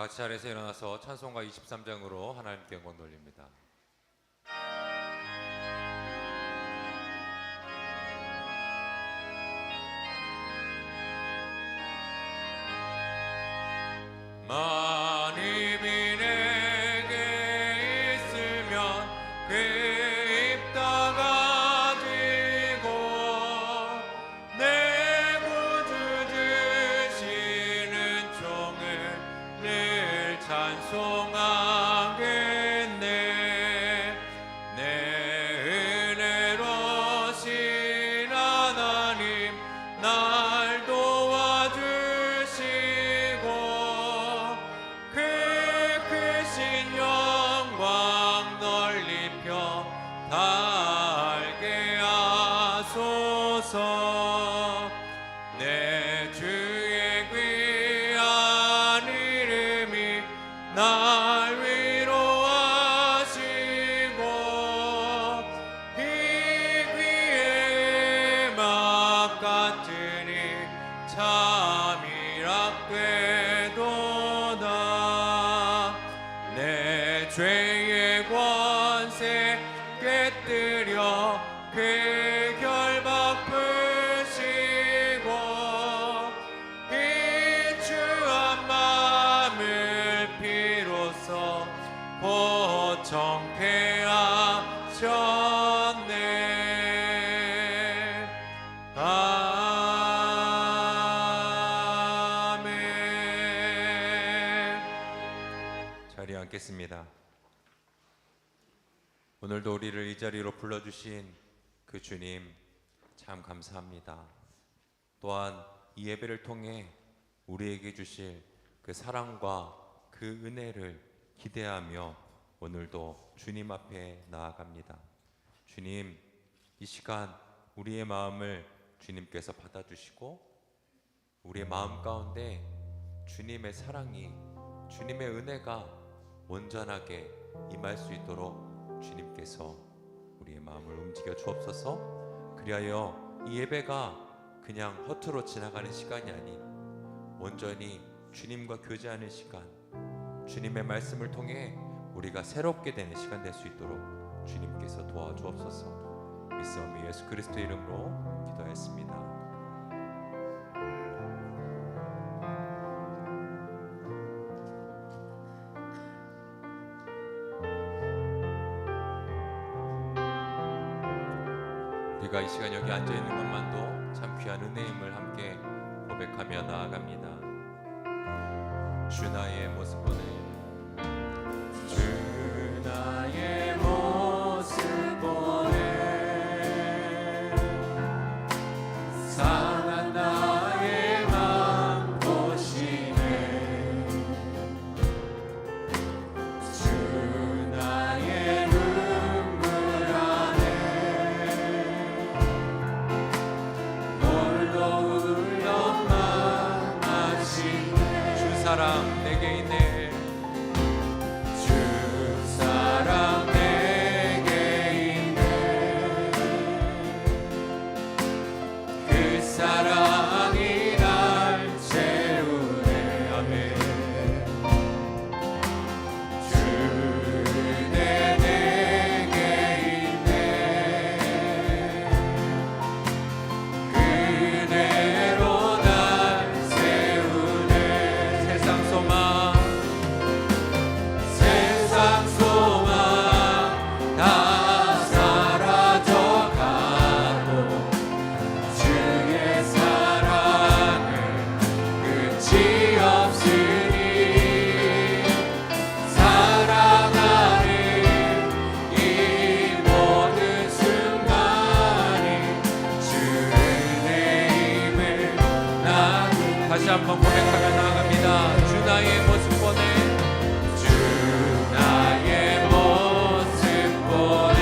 같이 자리에서 일어나서 찬송가 23장으로 하나님께 영광 돌립니다. 만입이 내게 있으면 그 입 다 가지고 내 구주 주시는 종을 늘 찬송하겠네. 내 은혜로신 하나님 날 도와주시고 그 크신 영광 널리 펴 다 알게 하소서. 내 주의 귀한 이름이 날 위로하시고 이 귀에 막 같으니 참이랍되도다. 내 죄의 권세 깨뜨려 그 결박 푸시고 이 주한 마음을 비로소 보청케 하셨네. 아멘. 자리에 앉겠습니다. 오늘도 우리를 이 자리로 불러주신 그 주님 참 감사합니다. 또한 이 예배를 통해 우리에게 주실 그 사랑과 그 은혜를 기대하며 오늘도 주님 앞에 나아갑니다. 주님, 이 시간 우리의 마음을 주님께서 받아주시고 우리의 마음 가운데 주님의 사랑이, 주님의 은혜가 온전하게 임할 수 있도록 주님께서 우리의 마음을 움직여 주옵소서. 그리하여 이 예배가 그냥 허투루 지나가는 시간이 아닌 온전히 주님과 교제하는 시간, 주님의 말씀을 통해 우리가 새롭게 되는 시간 될 수 있도록 주님께서 도와주옵소서. 믿사오며 예수 그리스도 이름으로 기도했습니다. 우리가 이 시간 여기 앉아 있는 것만도 참 귀한 은혜임을 함께 고백하며 나아갑니다. 주 나의 모습 보네, 주 나의 모습 보네, 상한 나의 맘 보시네, 주 나의 눈물 안에 홀로 울던 맘 아시네. 주 사랑 내게 있네, 주 사랑 내게 있네, 그 사랑이 날 채우네. 아멘. 주내 내게 있네, 그대로 날 세우네. 세상 소망, 세상 소망 다 사라져가고 주의 사랑은 끝이 없으니 사랑하는 이 모든 순간이 주 은혜임을 나는 다시 한번 고백하며 나아갑니다. 주 나의 모습 보네, 주 나의 모습 보네,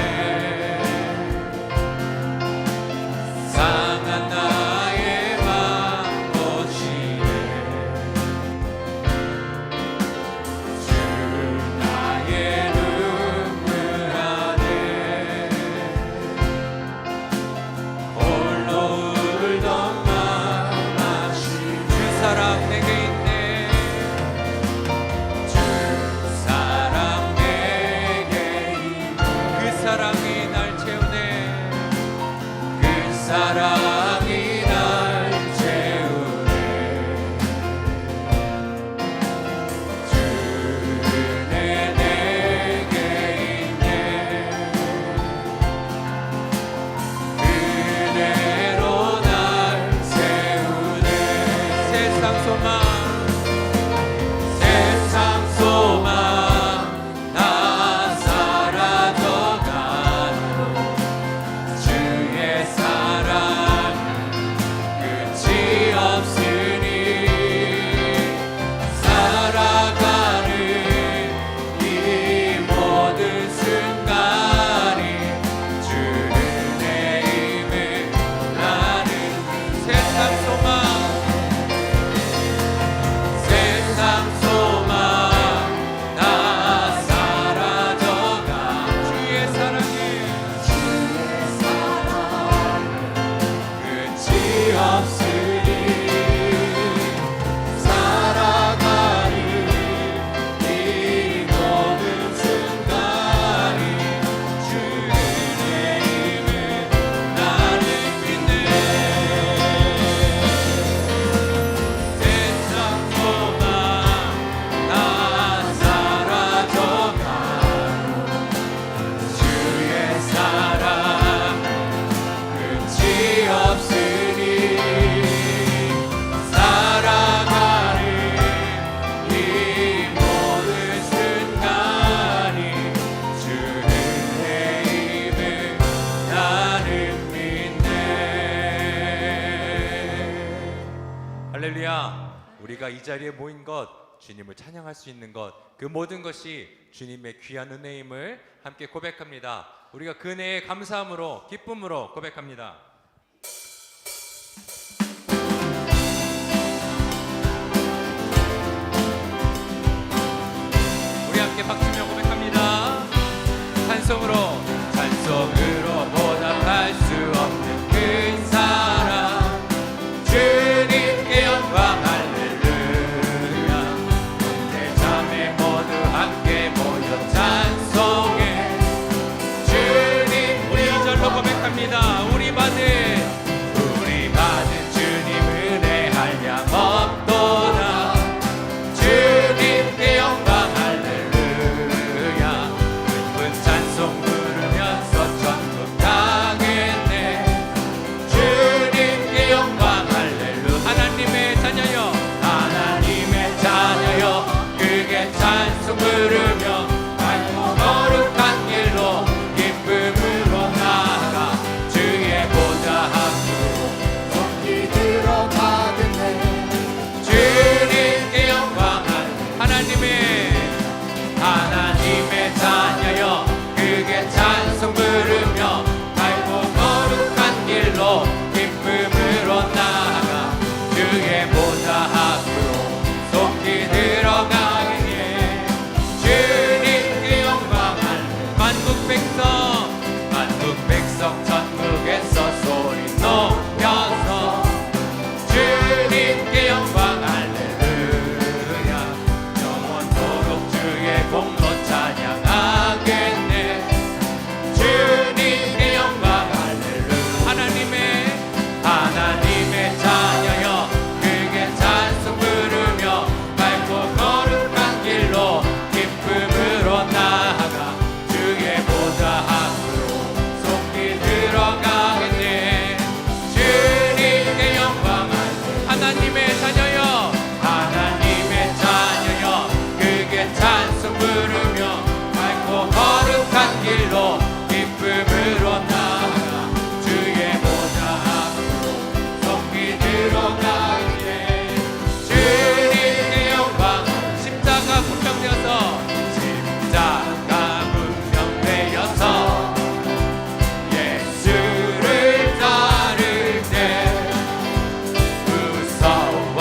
상한 나의 맘 보시네, 주 나의 눈물 안에 홀로 울던 맘 아시네. 주 사랑 내게 있네, 세상 소망 세상 소망 다 사라져가는 주의 사랑은 끝이 없으니 살아가는 이 모든 순간이 주는 내 힘을 나는 세상 소망 세상 소망 다 사라져가 주의 사랑이 끝이 없으니 살아가는 이 모든 순간이 주의 힘을 나는 믿네 세상 소망 다 사라져가 주의 사랑 끝이 없으니 살아가는 이 모든 순간이 주는 내 힘을 나는 믿네. 할렐루야. 우리가 이 자리에 모인 것, 주님을 찬양할 수 있는 것, 그 모든 것이 주님의 귀한 은혜임을 함께 고백합니다. 우리가 그 은혜에 감사함으로 기쁨으로 고백합니다. 우리 함께 박수며 고백합니다. 찬송으로 보답할 수 없는 큰 사랑 주님께 영광 할렐루야. 내 자매 모두 함께 모여 찬송해 주님. 우리 2절로 고백합니다. 우리 받은 주님 은혜 한량 없도다. 주님께 영광 할렐루야. 은근 찬송 부르면서 천국 가겠네. 주님께 영광 할렐루야. 하나님의 자녀여 하나님의 자녀여 그게 찬송 부르며 밝고 거룩한 길로 기쁨으로 나아가 주의 보좌 앞으로 높이 들어가겠네. 주님께 영광 하나님의 자녀여 그게 찬송 부르며 밝고 거룩한 길로 기쁨으로 나아가 주의 보좌 앞으로 속히 들어가기에 주님께 영광 만국 백성 천국에서 소리 높여서 주님께 영광 할렐루야. 영원토록 주의 공로 찬양하겠네. 주님께 영광 할렐루야. 하나님의 자녀여 그게 찬송 부르며 밝고 거룩한 길로 기쁨으로 나아가 주의 보좌 앞으로 속히 들어가겠네. 주님께 영광 하나님의 자녀여 그게 찬송 부르며 밝고 거룩한 길로 기쁨으로 나아가 주의 보좌 앞으로 속히 들어가기에 주님께 영광. 십자가 분명되어서 예수를 따를 때 무서워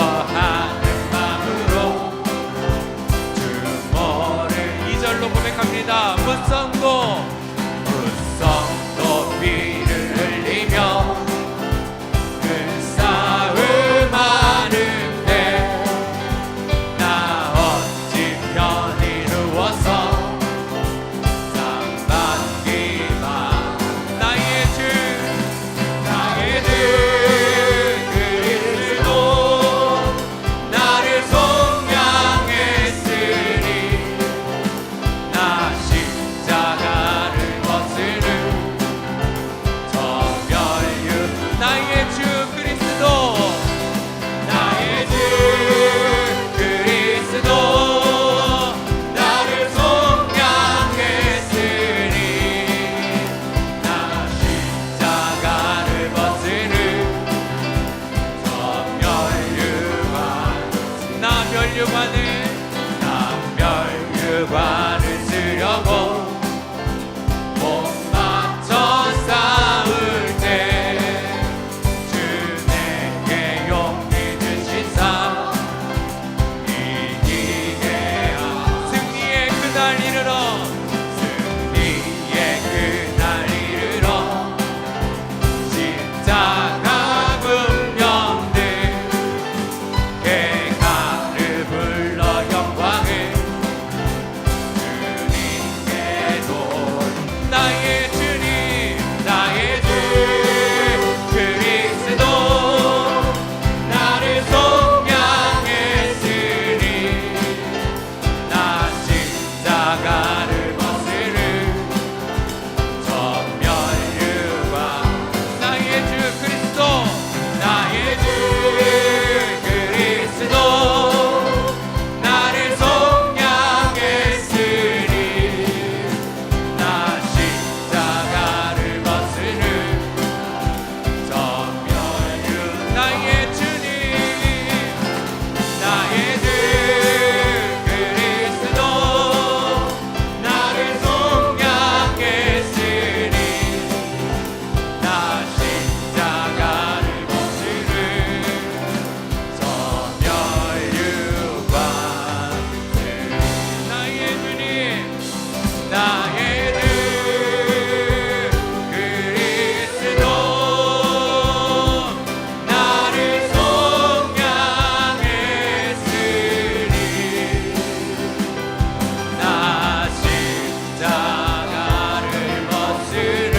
남멸유관을 쓰려고 못 맞춰 싸울 때 주 내게 용기 주신 사 이기게 승리의 그날 이르러 승리의 그날 이르러 십자가 운명들 개가를 불러 영광을 주님께 돌 나의 주님 나의 주 그리스도 나를 속량했으니 나 십자가를 벗으르 전멸유관 나의 주 그리스도 나의 주 그리스도 나를 속량했으니 나 십자가를 벗으르 전멸유 나의 주님 나의 주 그리스도 나를 속량했으니 나 십자가를 벗으르 전멸유관 나의 주님 나의 주 그리스도 나를 속량했으니 나 십자가를 벗으르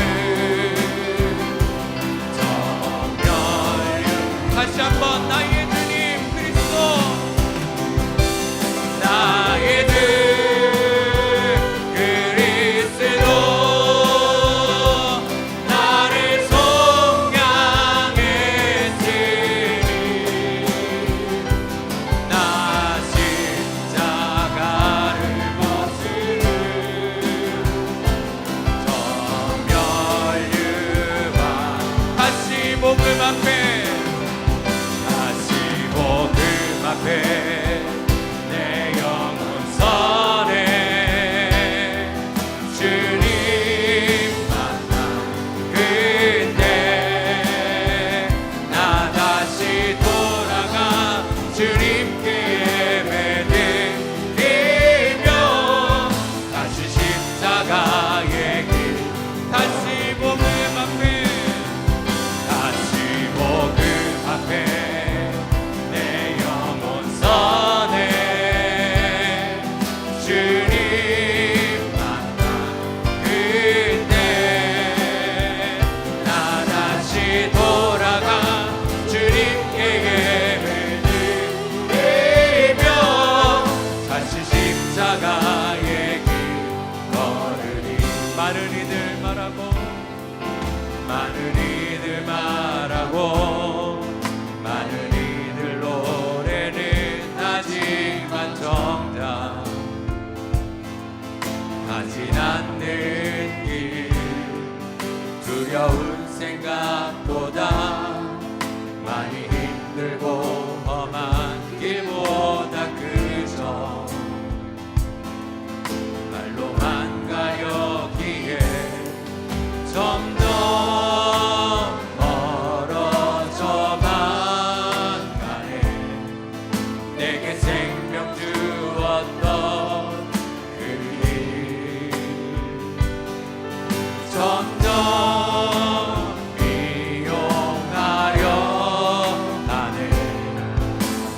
전멸유 다시 한번 나의 주님 그리스도 나의 주 그리스도 나를 속량했으니 나 십자가를 벗으르 전멸유관 다시 복음 앞에 다시 복음 앞에 내 영혼 선해 주님 만난 그때 나 다시 돌아가 주님께 예배드리며 다시 십자가의 길 다시 복음 앞에 다시 복음 앞에 내 영혼 선해 주님 만난 그때 나 다시 돌아가 주님께 예배드리며 다시 십자가의 길 걸으리 많은 이들 말하고 많은 이들 말하고 많은 이들 노래는 하지만 정작 가진 않는 길 두려운 생각보다 많이 힘들고 험한 길보다 그저 말로만 가려기에 점점 멀어져만 가네 내게 생명 주었던 그 길 점점 미용하려 하네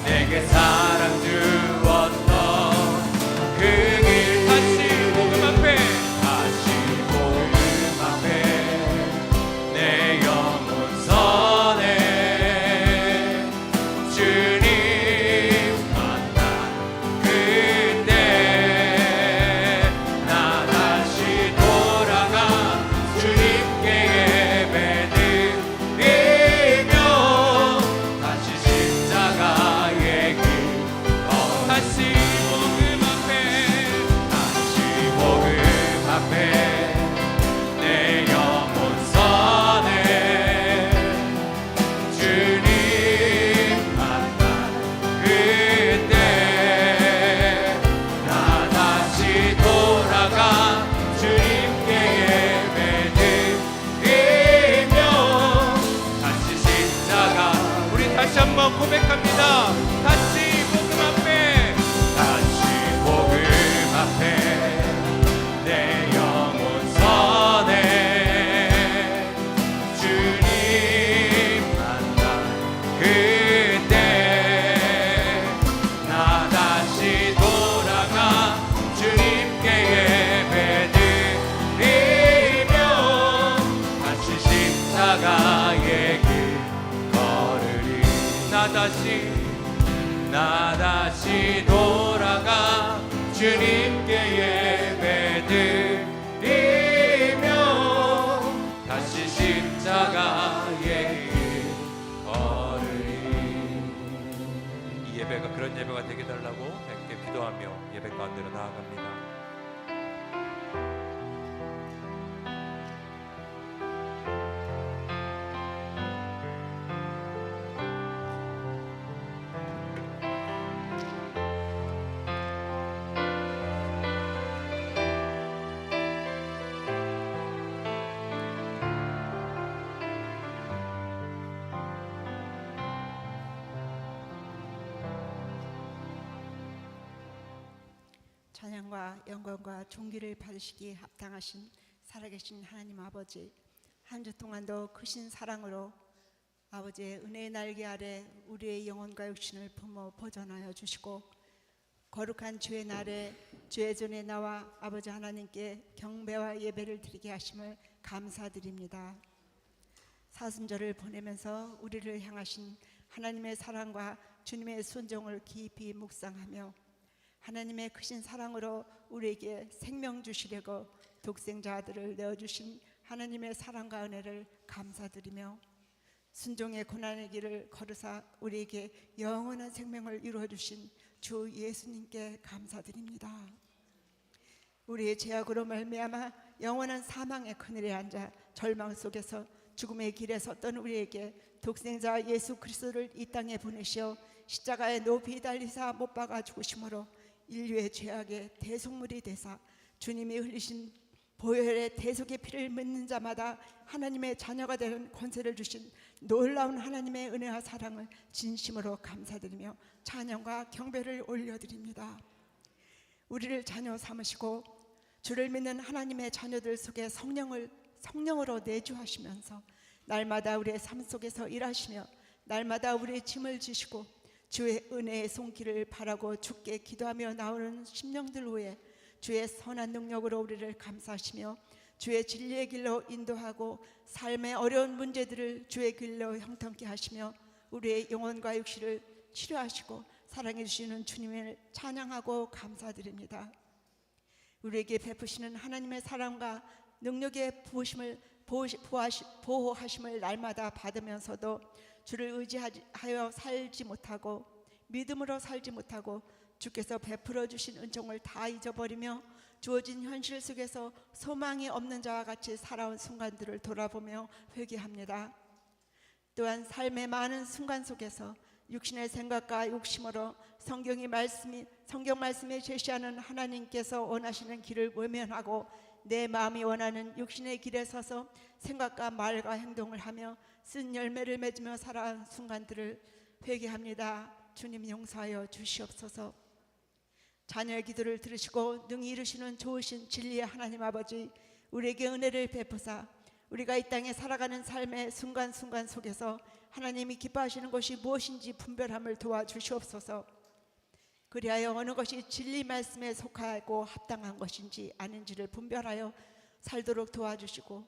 내게 사랑 주었던 그 길 다시 복음 앞에 다시 복음 앞에 내 영혼 선해 주님 만난 그때 나 다시 돌아가 주님께 예배드리며 다시 십자가의 길 같이 복음 앞에 내 영혼 선해 주님 만난 그때 나 다시 돌아가 주님께 예배드리며 다시 십자가의 길 걸으리. 나 다시 돌아가 주님께 예배드리며 다시 십자가의 길 걸으리. 이 예배가 그런 예배가 되게 달라고 함께 기도하며 예배 가운데로 나아갑니다. 찬양과 영광과 존귀를 받으시기에 합당하신 살아계신 하나님 아버지, 한 주 동안도 크신 사랑으로 아버지의 은혜의 날개 아래 우리의 영혼과 육신을 품어 보존하여 주시고 거룩한 주의 날에 주의 전에 나와 아버지 하나님께 경배와 예배를 드리게 하심을 감사드립니다. 사순절을 보내면서 우리를 향하신 하나님의 사랑과 주님의 순종을 깊이 묵상하며 하나님의 크신 사랑으로 우리에게 생명 주시려고 독생자 아들을 내어주신 하나님의 사랑과 은혜를 감사드리며 순종의 고난의 길을 걸으사 우리에게 영원한 생명을 이루어주신 주 예수님께 감사드립니다. 우리의 죄악으로 말미암아 영원한 사망의 그늘에 앉아 절망 속에서 죽음의 길에 섰던 우리에게 독생자 예수 그리스도를 이 땅에 보내시어 십자가에 높이 달리사 못 박아 죽으심으로 인류의 죄악의 대속물이 되사 주님이 흘리신 보혈의 대속의 피를 묻는 자마다 하나님의 자녀가 되는 권세를 주신 놀라운 하나님의 은혜와 사랑을 진심으로 감사드리며 찬양과 경배를 올려드립니다. 우리를 자녀 삼으시고 주를 믿는 하나님의 자녀들 속에 성령으로 내주하시면서 날마다 우리의 삶 속에서 일하시며 날마다 우리의 짐을 지시고 주의 은혜의 손길을 바라고 주께 기도하며 나오는 심령들 위에 주의 선한 능력으로 우리를 감싸시며 주의 진리의 길로 인도하고 삶의 어려운 문제들을 주의 길로 형통케 하시며 우리의 영혼과 육신을 치료하시고 사랑해 주시는 주님을 찬양하고 감사드립니다. 우리에게 베푸시는 하나님의 사랑과 능력의 보호하심을 날마다 받으면서도 주를 의지하여 살지 못하고 믿음으로 살지 못하고 주께서 베풀어 주신 은총을 다 잊어버리며 주어진 현실 속에서 소망이 없는 자와 같이 살아온 순간들을 돌아보며 회개합니다. 또한 삶의 많은 순간 속에서 육신의 생각과 욕심으로 성경 말씀이 제시하는 하나님께서 원하시는 길을 외면하고 내 마음이 원하는 육신의 길에 서서 생각과 말과 행동을 하며 쓴 열매를 맺으며 살아온 순간들을 회개합니다. 주님 용서하여 주시옵소서. 자녀의 기도를 들으시고 능히 이루시는 좋으신 진리의 하나님 아버지, 우리에게 은혜를 베푸사 우리가 이 땅에 살아가는 삶의 순간순간 속에서 하나님이 기뻐하시는 것이 무엇인지 분별함을 도와주시옵소서. 그리하여 어느 것이 진리 말씀에 속하고 합당한 것인지 아닌지를 분별하여 살도록 도와주시고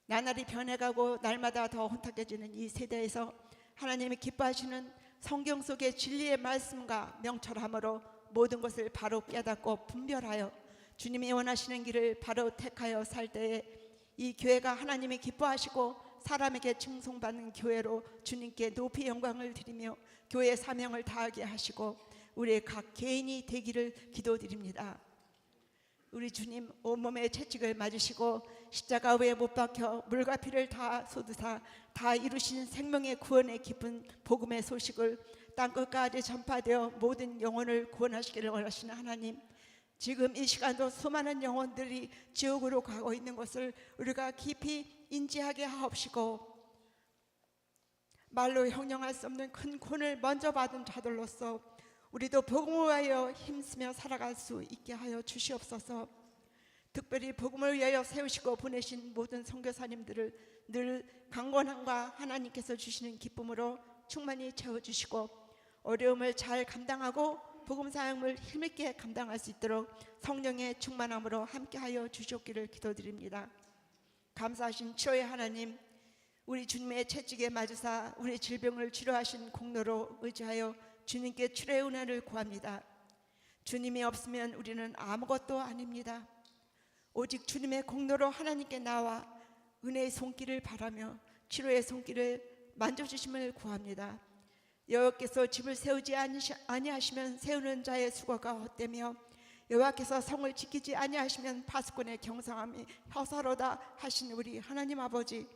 나날이 변해가고 날마다 더 혼탁해지는 이 세대에서 하나님이 기뻐하시는 성경 속의 진리의 말씀과 명철함으로 모든 것을 바로 깨닫고 분별하여 주님이 원하시는 길을 바로 택하여 살 때에 이 교회가 하나님이 기뻐하시고 사람에게 칭송받는 교회로 주님께 높이 영광을 드리며 교회의 사명을 다하게 하시고 우리의 각 개인이 되기를 기도드립니다. 우리 주님 온몸에 채찍을 맞으시고 십자가 위에 못 박혀 물과 피를 다 쏟으사 다 이루신 생명의 구원의 기쁜 복음의 소식을 땅끝까지 전파되어 모든 영혼을 구원하시기를 원하시는 하나님, 지금 이 시간도 수많은 영혼들이 지옥으로 가고 있는 것을 우리가 깊이 인지하게 하옵시고 말로 형용할 수 없는 큰 구원을 먼저 받은 자들로서 우리도 복음을 위하여 힘쓰며 살아갈 수 있게 하여 주시옵소서. 특별히 복음을 위하여 세우시고 보내신 모든 선교사님들을 늘 강건함과 하나님께서 주시는 기쁨으로 충만히 채워주시고 어려움을 잘 감당하고 복음 사역을 힘있게 감당할 수 있도록 성령의 충만함으로 함께하여 주시옵기를 기도드립니다. 감사하신 치료의 하나님, 우리 주님의 채찍에 맞으사 우리 질병을 치료하신 공로로 의지하여 주님께 치료의 은혜를 구합니다. 주님이 없으면 우리는 아무것도 아닙니다. 오직 주님의 공로로 하나님께 나와 은혜의 손길을 바라며 치료의 손길을 만져주심을 구합니다. 여호와께서 집을 세우지 아니하시면 세우는 자의 수고가 헛되며 여호와께서 성을 지키지 아니하시면 파수꾼의 경상함이 허사로다 하신 우리 하나님 아버지,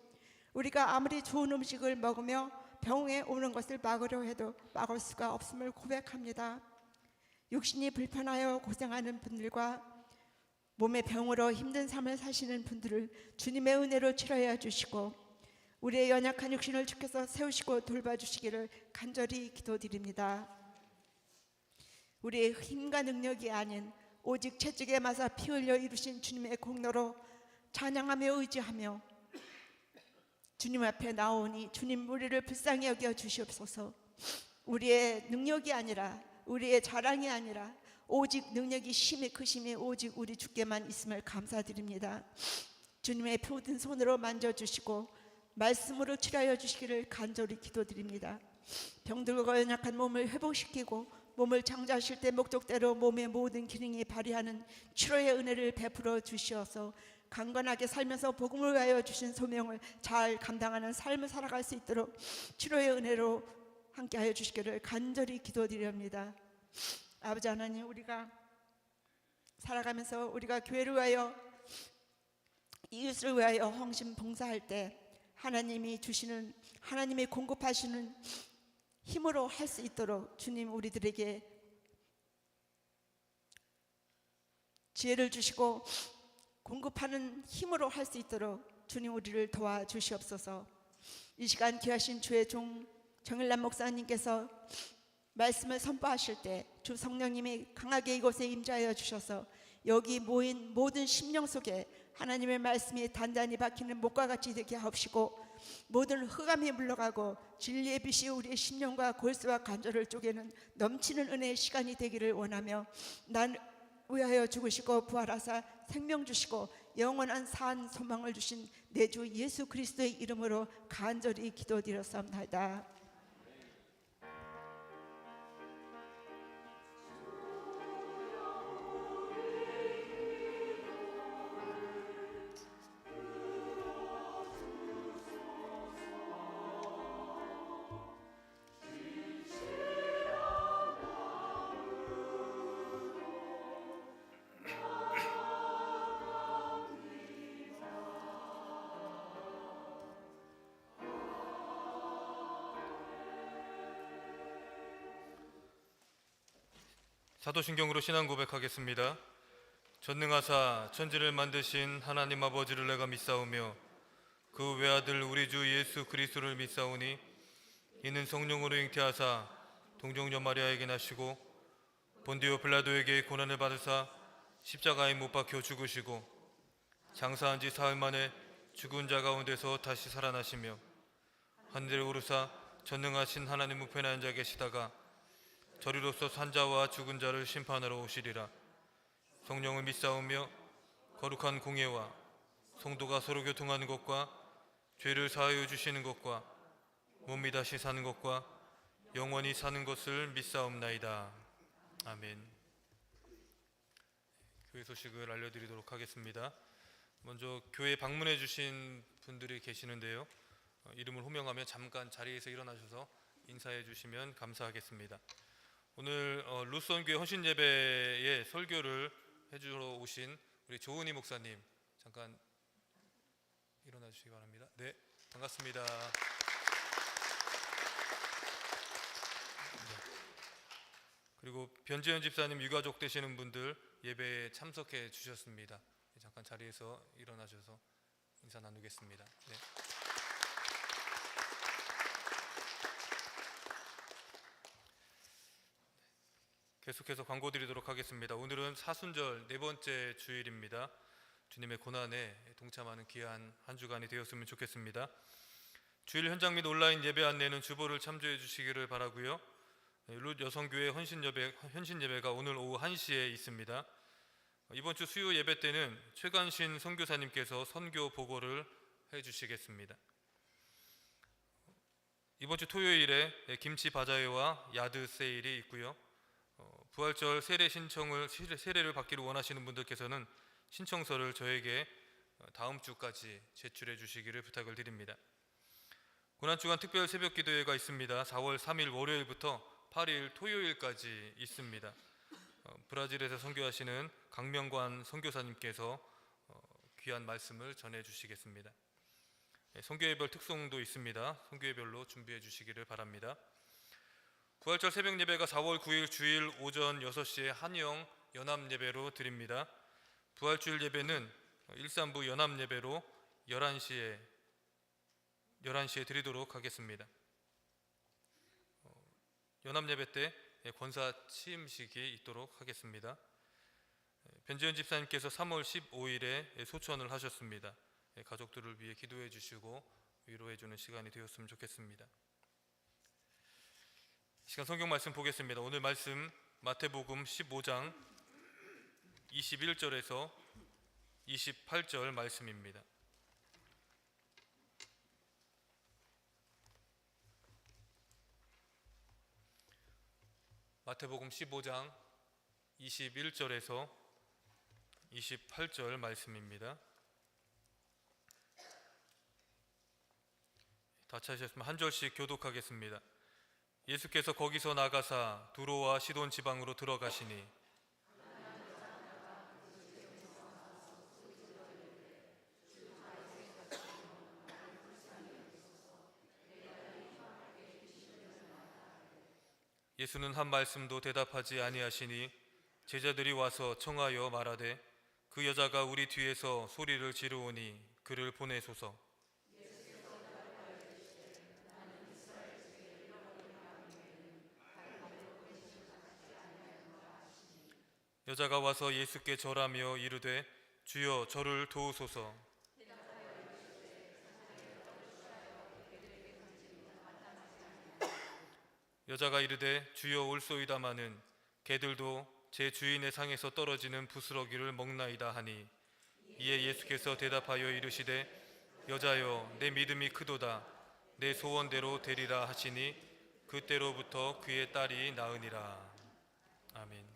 우리가 아무리 좋은 음식을 먹으며 병에 오는 것을 막으려 해도 막을 수가 없음을 고백합니다. 육신이 불편하여 고생하는 분들과 몸의 병으로 힘든 삶을 사시는 분들을 주님의 은혜로 치료해 주시고 우리의 연약한 육신을 주께서 세우시고 돌봐주시기를 간절히 기도드립니다. 우리의 힘과 능력이 아닌 오직 채찍에 맞아 피 흘려 이루신 주님의 공로로 찬양하며 의지하며 주님 앞에 나오니 주님 우리를 불쌍히 여겨 주시옵소서. 우리의 능력이 아니라 우리의 자랑이 아니라 오직 능력이 힘이 크심이 오직 우리 주께만 있음을 감사드립니다. 주님의 모든 손으로 만져주시고 말씀으로 치료하여 주시기를 간절히 기도드립니다. 병들고 연약한 몸을 회복시키고 몸을 창조하실 때 목적대로 몸의 모든 기능이 발휘하는 치료의 은혜를 베풀어 주시어서 강건하게 살면서 복음을 위하여 주신 소명을 잘 감당하는 삶을 살아갈 수 있도록 치료의 은혜로 함께하여 주시기를 간절히 기도드립니다. 아버지 하나님, 우리가 살아가면서 우리가 교회를 위하여 이웃을 위하여 헌신 봉사할 때 하나님이 주시는 하나님이 공급하시는 힘으로 할 수 있도록 주님 우리들에게 지혜를 주시고 공급하는 힘으로 할 수 있도록 주님 우리를 도와주시옵소서. 이 시간 귀하신 주의 종 정일남 목사님께서 말씀을 선포하실 때 주 성령님이 강하게 이곳에 임재하여 주셔서 여기 모인 모든 심령 속에 하나님의 말씀이 단단히 박히는 목과 같이 되게 하옵시고 모든 흑암이 물러가고 진리의 빛이 우리의 심령과 골수와 관절을 쪼개는 넘치는 은혜의 시간이 되기를 원하며 난 위하여 죽으시고 부활하사 생명 주시고 영원한 산 소망을 주신 내 주 예수 그리스도의 이름으로 간절히 기도드렸사옵나이다. 사도신경으로 신앙 고백하겠습니다. 전능하사 천지를 만드신 하나님 아버지를 내가 믿사오며 그 외아들 우리 주 예수 그리스도를 믿사오니 이는 성령으로 잉태하사 동정녀 마리아에게 나시고 본디오 빌라도에게 고난을 받으사 십자가에 못 박혀 죽으시고 장사한 지 사흘 만에 죽은 자 가운데서 다시 살아나시며 하늘에 오르사 전능하신 하나님 우편에 앉아 계시다가 저리로서 산자와 죽은 자를 심판하러 오시리라. 성령을 믿사오며 거룩한 공예와 성도가 서로 교통하는 것과 죄를 사하여 주시는 것과 몸이 다시 사는 것과 영원히 사는 것을 믿사옵나이다. 아멘. 교회 소식을 알려드리도록 하겠습니다. 먼저 교회 방문해 주신 분들이 계시는데요. 이름을 호명하며 잠깐 자리에서 일어나셔서 인사해 주시면 감사하겠습니다. 오늘 루스원교회 헌신예배에 설교를 해주러 오신 우리 조은희 목사님 잠깐 일어나 주시기 바랍니다. 네, 반갑습니다. 네. 그리고 변재현 집사님 유가족 되시는 분들 예배에 참석해 주셨습니다. 잠깐 자리에서 일어나셔서 인사 나누겠습니다. 네. 계속해서 광고 드리도록 하겠습니다. 오늘은 사순절 네 번째 주일입니다. 주님의 고난에 동참하는 귀한 한 주간이 되었으면 좋겠습니다. 주일 현장 및 온라인 예배 안내는 주보를 참조해 주시기를 바라고요. 룻 여성교회 헌신 예배가 오늘 오후 1시에 있습니다. 이번 주 수요 예배 때는 최관신 선교사님께서 선교 보고를 해 주시겠습니다. 이번 주 토요일에 김치 바자회와 야드 세일이 있고요. 부활절 세례를 받기를 원하시는 분들께서는 신청서를 저에게 다음 주까지 제출해 주시기를 부탁을 드립니다. 고난주간 특별 새벽 기도회가 있습니다. 4월 3일 월요일부터 8일 토요일까지 있습니다. 브라질에서 선교하시는 강명관 선교사님께서 귀한 말씀을 전해 주시겠습니다. 선교회별 특송도 있습니다. 선교회별로 준비해 주시기를 바랍니다. 부활절 새벽 예배가 4월 9일 주일 오전 6시에 한영 연합 예배로 드립니다. 부활주일 예배는 일산부 연합 예배로 11시에 드리도록 하겠습니다. 연합 예배 때 권사 취임식이 있도록 하겠습니다. 변지현 집사님께서 3월 15일에 소천을 하셨습니다. 가족들을 위해 기도해 주시고 위로해 주는 시간이 되었으면 좋겠습니다. 시간 성경 말씀 보겠습니다. 오늘 말씀 마태복음 15장 21절에서 28절 말씀입니다. 마태복음 15장 21절에서 28절 말씀입니다. 다 찾으셨으면 한 절씩 교독하겠습니다. 예수께서 거기서 나가사 두로와 시돈 지방으로 들어가시니 예수는 한 말씀도 대답하지 아니하시니 제자들이 와서 청하여 말하되 그 여자가 우리 뒤에서 소리를 지르오니 그를 보내소서. 여자가 와서 예수께 절하며 이르되 주여 저를 도우소서. 여자가 이르되 주여 올소이다마는 개들도 제 주인의 상에서 떨어지는 부스러기를 먹나이다 하니 이에 예수께서 대답하여 이르시되 여자여 내 믿음이 크도다 내 소원대로 되리라 하시니 그때로부터 그의 딸이 나으니라. 아멘.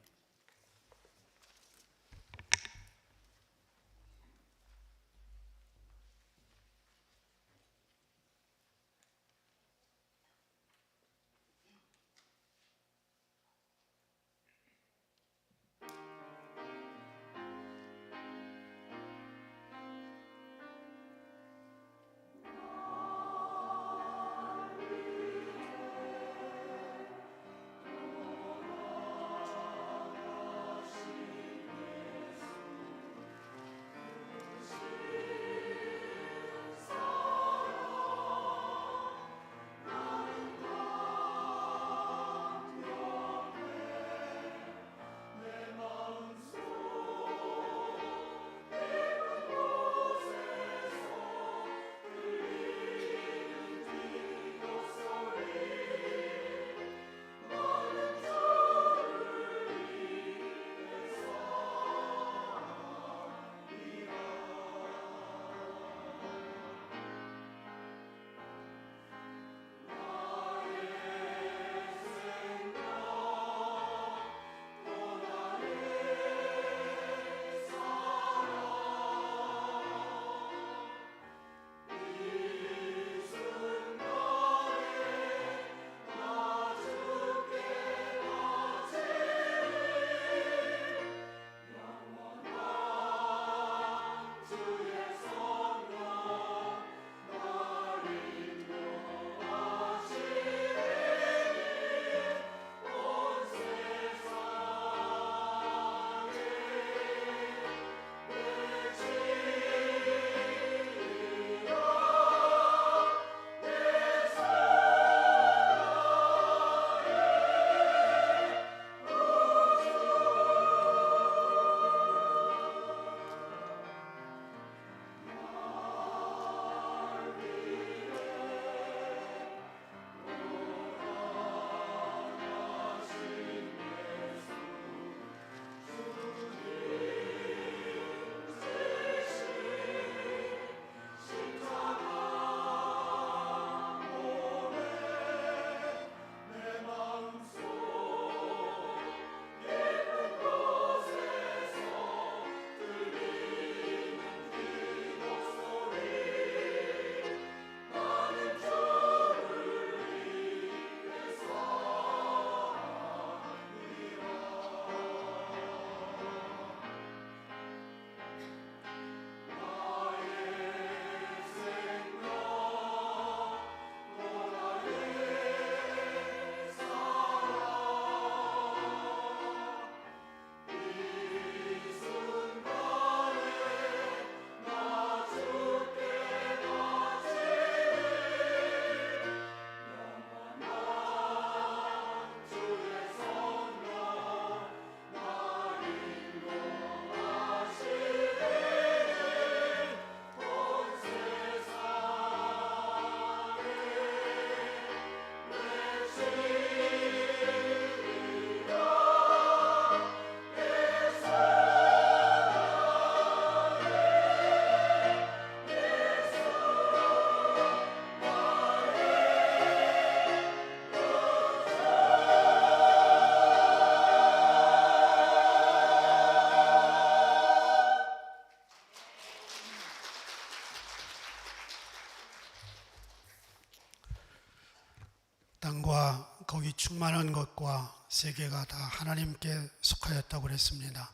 우주와 거기 충만한 것과 세계가 다 하나님께 속하였다고 그랬습니다.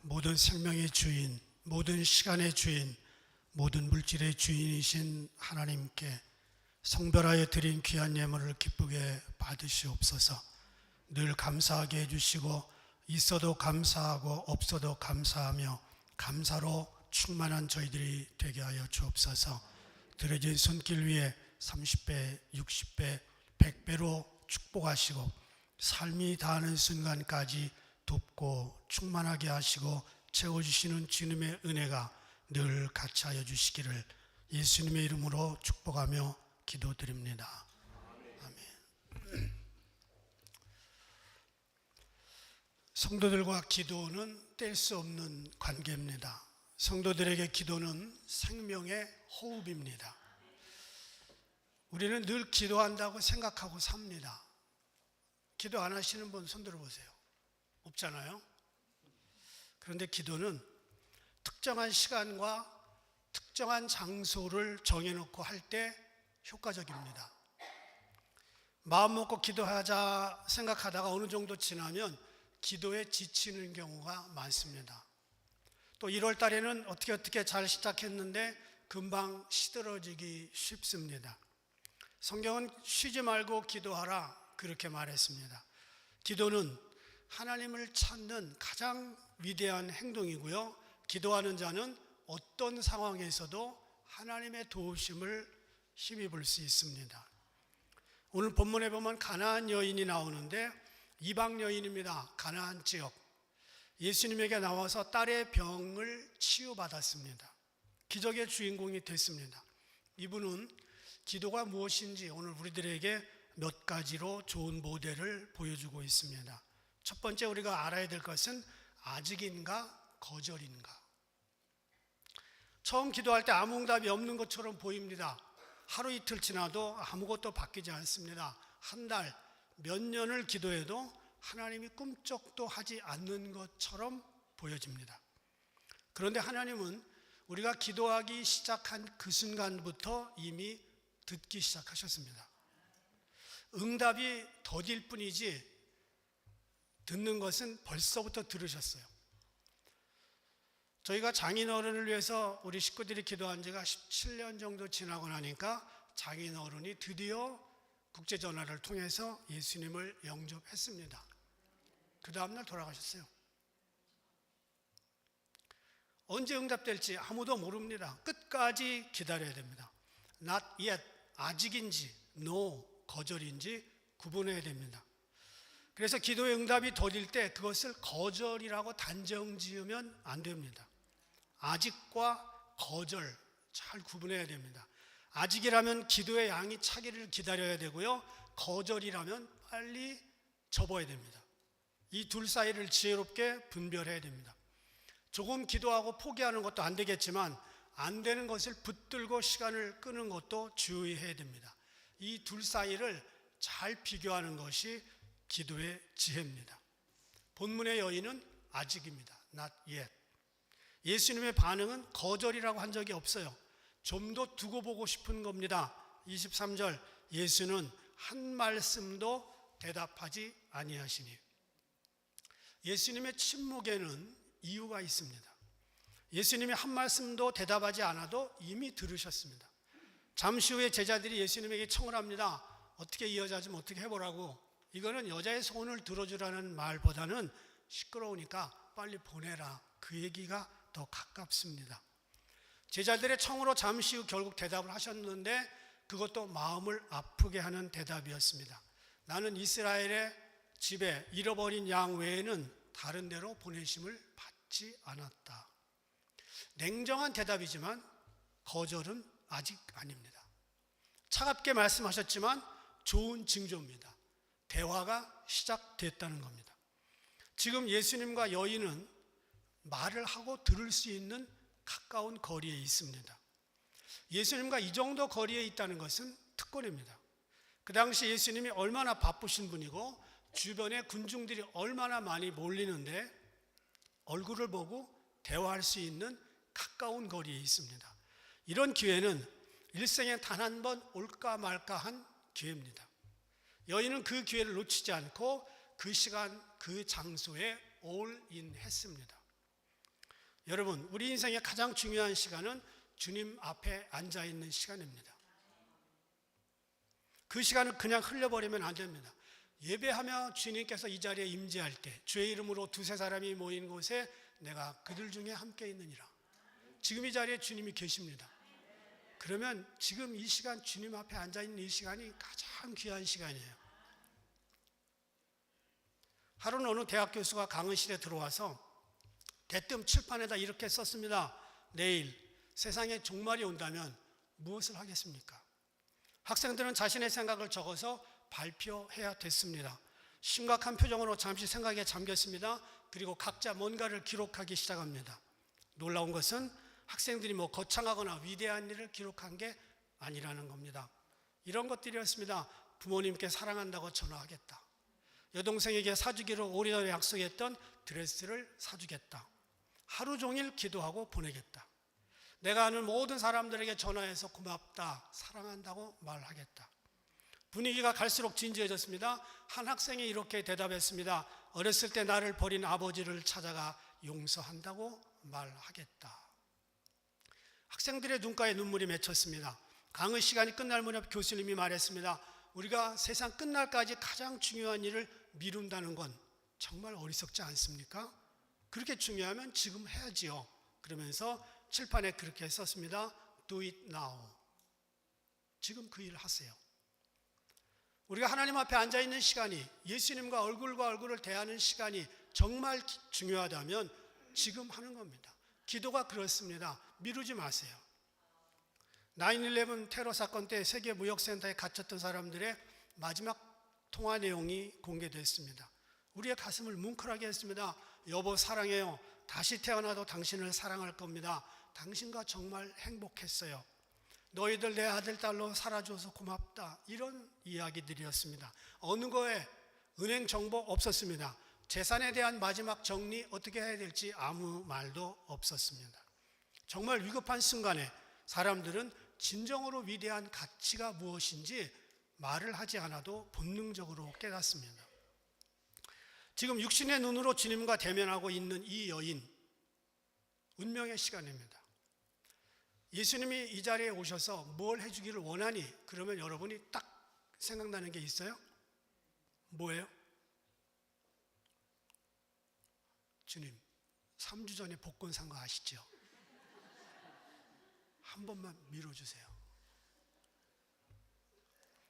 모든 생명의 주인, 모든 시간의 주인, 모든 물질의 주인이신 하나님께 성별하여 드린 귀한 예물을 기쁘게 받으시옵소서. 늘 감사하게 해주시고 있어도 감사하고 없어도 감사하며 감사로 충만한 저희들이 되게 하여 주옵소서. 들어진 손길 위에 30배, 60배, 100배로 축복하시고 삶이 다하는 순간까지 돕고 충만하게 하시고 채워주시는 주님의 은혜가 늘 같이 하여 주시기를 예수님의 이름으로 축복하며 기도드립니다. 아멘. 성도들과 기도는 뗄 수 없는 관계입니다. 성도들에게 기도는 생명의 호흡입니다. 우리는 늘 기도한다고 생각하고 삽니다. 기도 안 하시는 분 손 들어보세요. 없잖아요. 그런데 기도는 특정한 시간과 특정한 장소를 정해놓고 할 때 효과적입니다. 마음 먹고 기도하자 생각하다가 어느 정도 지나면 기도에 지치는 경우가 많습니다. 또 1월 달에는 어떻게 잘 시작했는데 금방 시들어지기 쉽습니다. 성경은 쉬지 말고 기도하라 그렇게 말했습니다. 기도는 하나님을 찾는 가장 위대한 행동이고요. 기도하는 자는 어떤 상황에서도 하나님의 도우심을 힘입을 수 있습니다. 오늘 본문에 보면 가나안 여인이 나오는데 이방 여인입니다. 가나안 지역. 예수님에게 나와서 딸의 병을 치유받았습니다. 기적의 주인공이 됐습니다. 이분은 기도가 무엇인지 오늘 우리들에게 몇 가지로 좋은 모델을 보여주고 있습니다. 첫 번째 우리가 알아야 될 것은 아직인가 거절인가. 처음 기도할 때 아무 응답이 없는 것처럼 보입니다. 하루 이틀 지나도 아무것도 바뀌지 않습니다. 한 달, 몇 년을 기도해도 하나님이 꿈쩍도 하지 않는 것처럼 보여집니다. 그런데 하나님은 우리가 기도하기 시작한 그 순간부터 이미 듣기 시작하셨습니다. 응답이 더딜 뿐이지 듣는 것은 벌써부터 들으셨어요. 저희가 장인어른을 위해서 우리 식구들이 기도한 지가 17년 정도 지나고 나니까 장인어른이 드디어 국제전화를 통해서 예수님을 영접했습니다. 그 다음날 돌아가셨어요. 언제 응답될지 아무도 모릅니다. 끝까지 기다려야 됩니다. Not yet, 아직인지 no, 거절인지 구분해야 됩니다. 그래서 기도의 응답이 더딜 때 그것을 거절이라고 단정 지으면 안 됩니다. 아직과 거절 잘 구분해야 됩니다. 아직이라면 기도의 양이 차기를 기다려야 되고요. 거절이라면 빨리 접어야 됩니다. 이 둘 사이를 지혜롭게 분별해야 됩니다. 조금 기도하고 포기하는 것도 안 되겠지만 안 되는 것을 붙들고 시간을 끄는 것도 주의해야 됩니다. 이 둘 사이를 잘 비교하는 것이 기도의 지혜입니다. 본문의 여인은 아직입니다. Not yet. 예수님의 반응은 거절이라고 한 적이 없어요. 좀 더 두고 보고 싶은 겁니다. 23절 예수는 한 말씀도 대답하지 아니하시니. 예수님의 침묵에는 이유가 있습니다. 예수님이 한 말씀도 대답하지 않아도 이미 들으셨습니다. 잠시 후에 제자들이 예수님에게 청을 합니다. 어떻게 이 여자 좀 어떻게 해보라고. 이거는 여자의 소원을 들어주라는 말보다는 시끄러우니까 빨리 보내라. 그 얘기가 더 가깝습니다. 제자들의 청으로 잠시 후 결국 대답을 하셨는데 그것도 마음을 아프게 하는 대답이었습니다. 나는 이스라엘의 집에 잃어버린 양 외에는 다른 데로 보내심을 받지 않았다. 냉정한 대답이지만 거절은 아직 아닙니다. 차갑게 말씀하셨지만 좋은 징조입니다. 대화가 시작됐다는 겁니다. 지금 예수님과 여인은 말을 하고 들을 수 있는 가까운 거리에 있습니다. 예수님과 이 정도 거리에 있다는 것은 특권입니다. 그 당시 예수님이 얼마나 바쁘신 분이고 주변에 군중들이 얼마나 많이 몰리는데 얼굴을 보고 대화할 수 있는 가까운 거리에 있습니다. 이런 기회는 일생에 단 한 번 올까 말까 한 기회입니다. 여인은 그 기회를 놓치지 않고 그 시간 그 장소에 올인했습니다. 여러분, 우리 인생의 가장 중요한 시간은 주님 앞에 앉아 있는 시간입니다. 그 시간을 그냥 흘려버리면 안 됩니다. 예배하며 주님께서 이 자리에 임재할 때 주의 이름으로 두세 사람이 모인 곳에 내가 그들 중에 함께 있느니라. 지금 이 자리에 주님이 계십니다. 그러면 지금 이 시간, 주님 앞에 앉아 있는 이 시간이 가장 귀한 시간이에요. 하루는 어느 대학 교수가 강의실에 들어와서 대뜸 칠판에다 이렇게 썼습니다. 내일 세상에 종말이 온다면 무엇을 하겠습니까? 학생들은 자신의 생각을 적어서 발표해야 됐습니다. 심각한 표정으로 잠시 생각에 잠겼습니다. 그리고 각자 뭔가를 기록하기 시작합니다. 놀라운 것은 학생들이 거창하거나 위대한 일을 기록한 게 아니라는 겁니다. 이런 것들이었습니다. 부모님께 사랑한다고 전화하겠다. 여동생에게 사주기로 오래전에 약속했던 드레스를 사주겠다. 하루 종일 기도하고 보내겠다. 내가 아는 모든 사람들에게 전화해서 고맙다, 사랑한다고 말하겠다. 분위기가 갈수록 진지해졌습니다. 한 학생이 이렇게 대답했습니다. 어렸을 때 나를 버린 아버지를 찾아가 용서한다고 말하겠다. 학생들의 눈가에 눈물이 맺혔습니다. 강의 시간이 끝날 무렵 교수님이 말했습니다. 우리가 세상 끝날까지 가장 중요한 일을 미룬다는 건 정말 어리석지 않습니까? 그렇게 중요하면 지금 해야지요. 그러면서 칠판에 그렇게 썼습니다. Do it now. 지금 그 일을 하세요. 우리가 하나님 앞에 앉아있는 시간이, 예수님과 얼굴과 얼굴을 대하는 시간이 정말 중요하다면 지금 하는 겁니다. 기도가 그렇습니다. 미루지 마세요. 9/11 테러 사건 때 세계무역센터에 갇혔던 사람들의 마지막 통화 내용이 공개됐습니다. 우리의 가슴을 뭉클하게 했습니다. 여보 사랑해요. 다시 태어나도 당신을 사랑할 겁니다. 당신과 정말 행복했어요. 너희들 내 아들 딸로 살아줘서 고맙다. 이런 이야기들이었습니다. 어느 거에 은행 정보 없었습니다. 재산에 대한 마지막 정리 어떻게 해야 될지 아무 말도 없었습니다. 정말 위급한 순간에 사람들은 진정으로 위대한 가치가 무엇인지 말을 하지 않아도 본능적으로 깨닫습니다. 지금 육신의 눈으로 주님과 대면하고 있는 이 여인, 운명의 시간입니다. 예수님이 이 자리에 오셔서 뭘 해주기를 원하니? 그러면 여러분이 딱 생각나는 게 있어요? 뭐예요? 주님, 3주 전에 복권 산 거 아시죠? 한 번만 밀어주세요.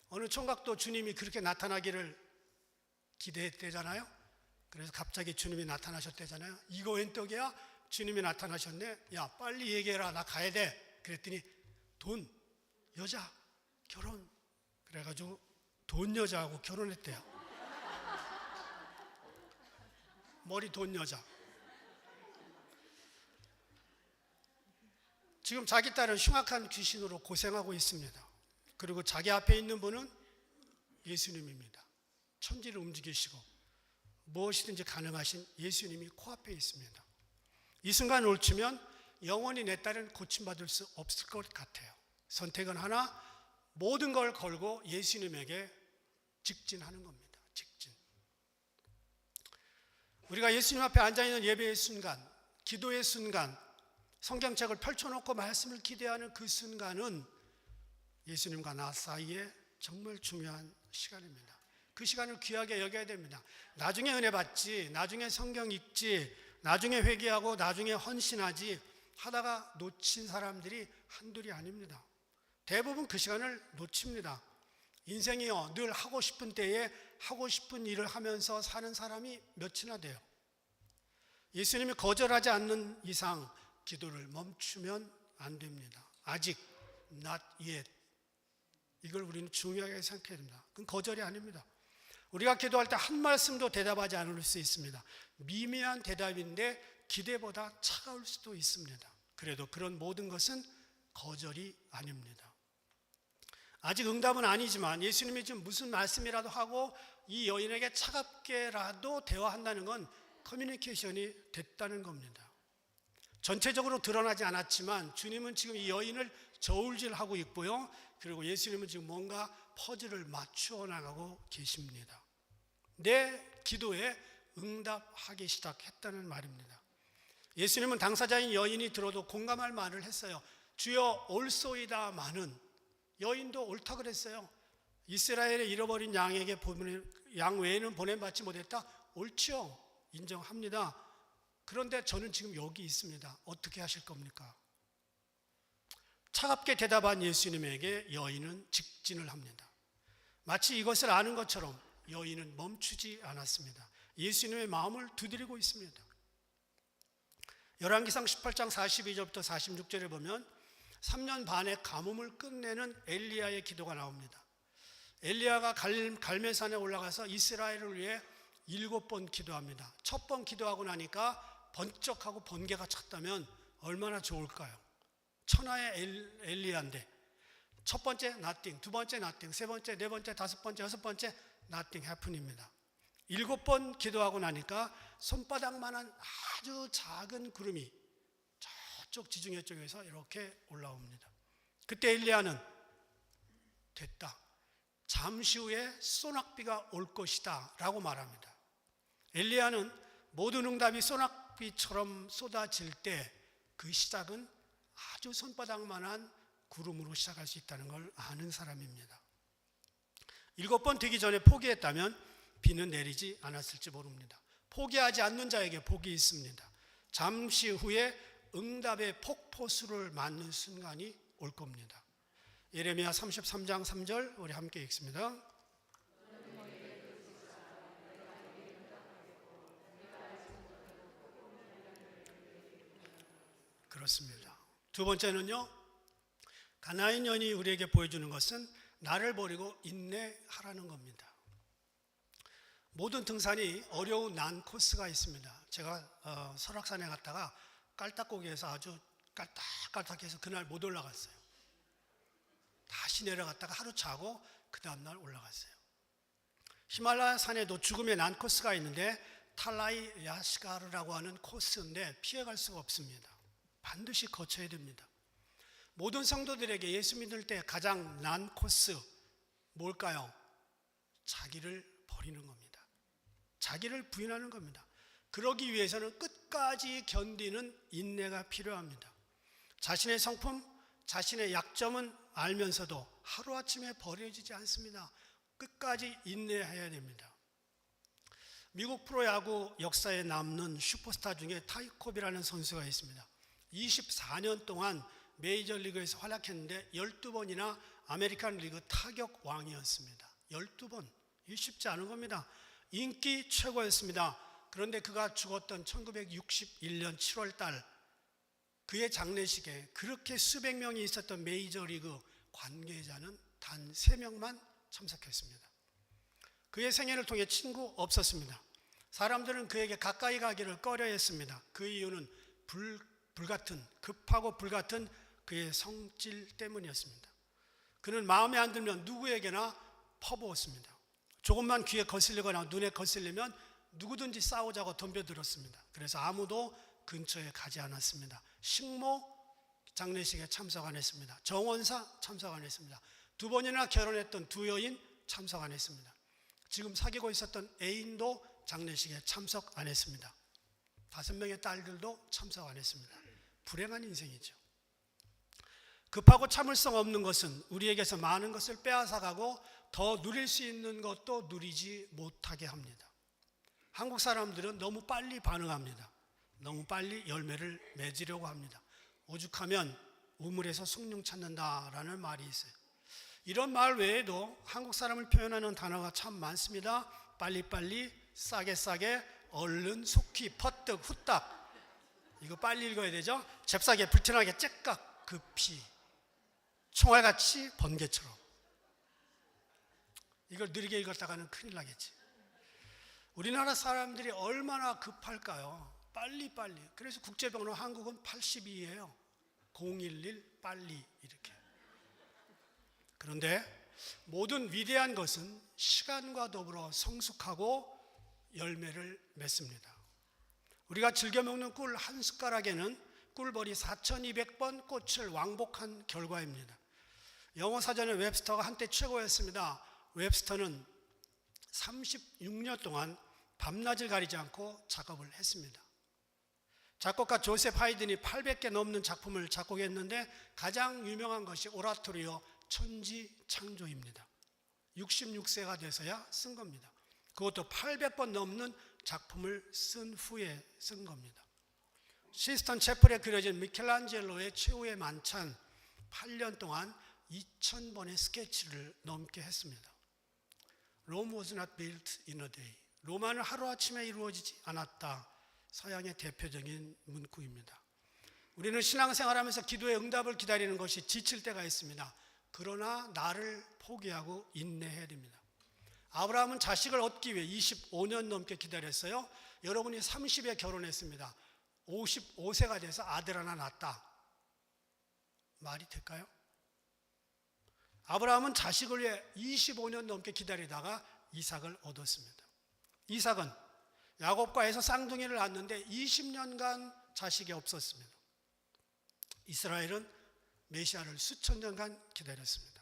어느 총각도 주님이 그렇게 나타나기를 기대했대잖아요. 그래서 갑자기 주님이 나타나셨대잖아요. 이거 웬 떡이야? 주님이 나타나셨네. 야, 빨리 얘기해라. 나 가야 돼. 그랬더니 돈, 여자, 결혼. 그래가지고 돈 여자하고 결혼했대요. 머리 돈 여자. 지금 자기 딸은 흉악한 귀신으로 고생하고 있습니다. 그리고 자기 앞에 있는 분은 예수님입니다. 천지를 움직이시고 무엇이든지 가능하신 예수님이 코앞에 있습니다. 이 순간 옳으면 영원히 내 딸은 고침받을 수 없을 것 같아요. 선택은 하나, 모든 걸 걸고 예수님에게 직진하는 겁니다. 직진. 우리가 예수님 앞에 앉아있는 예배의 순간, 기도의 순간, 성경책을 펼쳐놓고 말씀을 기대하는 그 순간은 예수님과 나 사이에 정말 중요한 시간입니다. 그 시간을 귀하게 여겨야 됩니다. 나중에 은혜 받지, 나중에 성경 읽지, 나중에 회개하고 나중에 헌신하지 하다가 놓친 사람들이 한둘이 아닙니다. 대부분 그 시간을 놓칩니다. 인생이요, 늘 하고 싶은 때에 하고 싶은 일을 하면서 사는 사람이 몇이나 돼요. 예수님이 거절하지 않는 이상 기도를 멈추면 안 됩니다. 아직, not yet. 이걸 우리는 중요하게 생각해야 됩니다. 그건 거절이 아닙니다. 우리가 기도할 때 한 말씀도 대답하지 않을 수 있습니다. 미미한 대답인데 기대보다 차가울 수도 있습니다. 그래도 그런 모든 것은 거절이 아닙니다. 아직 응답은 아니지만 예수님이 지금 무슨 말씀이라도 하고 이 여인에게 차갑게라도 대화한다는 건 커뮤니케이션이 됐다는 겁니다. 전체적으로 드러나지 않았지만 주님은 지금 이 여인을 저울질하고 있고요. 그리고 예수님은 지금 뭔가 퍼즐을 맞추어 나가고 계십니다. 내 기도에 응답하기 시작했다는 말입니다. 예수님은 당사자인 여인이 들어도 공감할 말을 했어요. 주여 옳소이다마는, 여인도 옳다 그랬어요. 이스라엘의 잃어버린 양 외에는 보냄받지 못했다. 옳지요. 인정합니다. 그런데 저는 지금 여기 있습니다. 어떻게 하실 겁니까? 차갑게 대답한 예수님에게 여인은 직진을 합니다. 마치 이것을 아는 것처럼 여인은 멈추지 않았습니다. 예수님의 마음을 두드리고 있습니다. 열왕기상 18장 42절부터 46절에 보면 3년 반의 가뭄을 끝내는 엘리야의 기도가 나옵니다. 엘리야가 갈멜산에 올라가서 이스라엘을 위해 7번 기도합니다. 첫 번 기도하고 나니까 번쩍하고 번개가 쳤다면 얼마나 좋을까요? 천하의 엘리야인데 첫 번째 nothing, 두 번째 nothing, 세 번째, 네 번째, 다섯 번째, 여섯 번째 nothing happen입니다. 7번 기도하고 나니까 손바닥만한 아주 작은 구름이 저쪽 지중해 쪽에서 이렇게 올라옵니다. 그때 엘리야는 됐다, 잠시 후에 소낙비가 올 것이다 라고 말합니다. 엘리야는 모든 응답이 소낙비처럼 쏟아질 때 그 시작은 아주 손바닥만한 구름으로 시작할 수 있다는 걸 아는 사람입니다. 7번 되기 전에 포기했다면 비는 내리지 않았을지 모릅니다. 포기하지 않는 자에게 복이 있습니다. 잠시 후에 응답의 폭포수를 맞는 순간이 올 겁니다. 예레미야 33장 3절 우리 함께 읽습니다. 그렇습니다. 두 번째는요, 가나안 여인이 우리에게 보여주는 것은 나를 버리고 인내하라는 겁니다. 모든 등산이 어려운 난 코스가 있습니다. 제가 설악산에 갔다가 깔딱고기에서 아주 깔딱깔딱해서 그날 못 올라갔어요. 다시 내려갔다가 하루 자고 그 다음날 올라갔어요. 히말라야 산에도 죽음의 난 코스가 있는데 탈라이 야시가르라고 하는 코스인데 피해갈 수가 없습니다. 반드시 거쳐야 됩니다. 모든 성도들에게 예수 믿을 때 가장 난 코스 뭘까요? 자기를 버리는 겁니다. 자기를 부인하는 겁니다. 그러기 위해서는 끝까지 견디는 인내가 필요합니다. 자신의 성품, 자신의 약점은 알면서도 하루아침에 버려지지 않습니다. 끝까지 인내해야 됩니다. 미국 프로야구 역사에 남는 슈퍼스타 중에 타이콥이라는 선수가 있습니다. 24년 동안 메이저리그에서 활약했는데 12번이나 아메리칸 리그 타격 왕이었습니다. 12번. 이 쉽지 않은 겁니다. 인기 최고였습니다. 그런데 그가 죽었던 1961년 7월 달 그의 장례식에 그렇게 수백 명이 있었던 메이저리그 관계자는 단 3명만 참석했습니다. 그의 생애를 통해 친구 없었습니다. 사람들은 그에게 가까이 가기를 꺼려했습니다. 그 이유는 급하고 불같은 그의 성질 때문이었습니다. 그는 마음에 안 들면 누구에게나 퍼부었습니다. 조금만 귀에 거슬리거나 눈에 거슬리면 누구든지 싸우자고 덤벼들었습니다. 그래서 아무도 근처에 가지 않았습니다. 식모 장례식에 참석 안 했습니다. 정원사 참석 안 했습니다. 2번이나 결혼했던 2여인 참석 안 했습니다. 지금 사귀고 있었던 애인도 장례식에 참석 안 했습니다. 5명의 딸들도 참석 안 했습니다. 불행한 인생이죠. 급하고 참을성 없는 것은 우리에게서 많은 것을 빼앗아가고 더 누릴 수 있는 것도 누리지 못하게 합니다. 한국 사람들은 너무 빨리 반응합니다. 너무 빨리 열매를 맺으려고 합니다. 오죽하면 우물에서 숭늉 찾는다라는 말이 있어요. 이런 말 외에도 한국 사람을 표현하는 단어가 참 많습니다. 빨리빨리, 싸게, 얼른, 속히, 퍼뜩, 후딱. 이거 빨리 읽어야 되죠? 잽싸게, 불티나게, 째깍, 급히, 총알같이, 번개처럼. 이걸 느리게 읽었다가는 큰일 나겠지. 우리나라 사람들이 얼마나 급할까요? 빨리빨리. 그래서 국제번호 한국은 82예요. 011 빨리 이렇게. 그런데 모든 위대한 것은 시간과 더불어 성숙하고 열매를 맺습니다. 우리가 즐겨 먹는 꿀 한 숟가락에는 꿀벌이 4200번 꽃을 왕복한 결과입니다. 영어 사전의 웹스터가 한때 최고였습니다. 웹스터는 36년 동안 밤낮을 가리지 않고 작업을 했습니다. 작곡가 조셉 하이든이 800개 넘는 작품을 작곡했는데 가장 유명한 것이 오라토리오 천지창조입니다. 66세가 돼서야 쓴 겁니다. 그것도 800번 넘는 작품을 쓴 후에 쓴 겁니다. 시스턴 채플에 그려진 미켈란젤로의 최후의 만찬 8년 동안 2000번의 스케치를 넘게 했습니다. Rome was not built in a day. 로마는 하루아침에 이루어지지 않았다. 서양의 대표적인 문구입니다. 우리는 신앙생활하면서 기도의 응답을 기다리는 것이 지칠 때가 있습니다. 그러나 나를 포기하고 인내해야 됩니다. 아브라함은 자식을 얻기 위해 25년 넘게 기다렸어요. 여러분이 30에 결혼했습니다. 55세가 돼서 아들 하나 낳았다. 말이 될까요? 아브라함은 자식을 위해 25년 넘게 기다리다가 이삭을 얻었습니다. 이삭은 야곱과 에서 쌍둥이를 낳았는데 20년간 자식이 없었습니다. 이스라엘은 메시아를 수천 년간 기다렸습니다.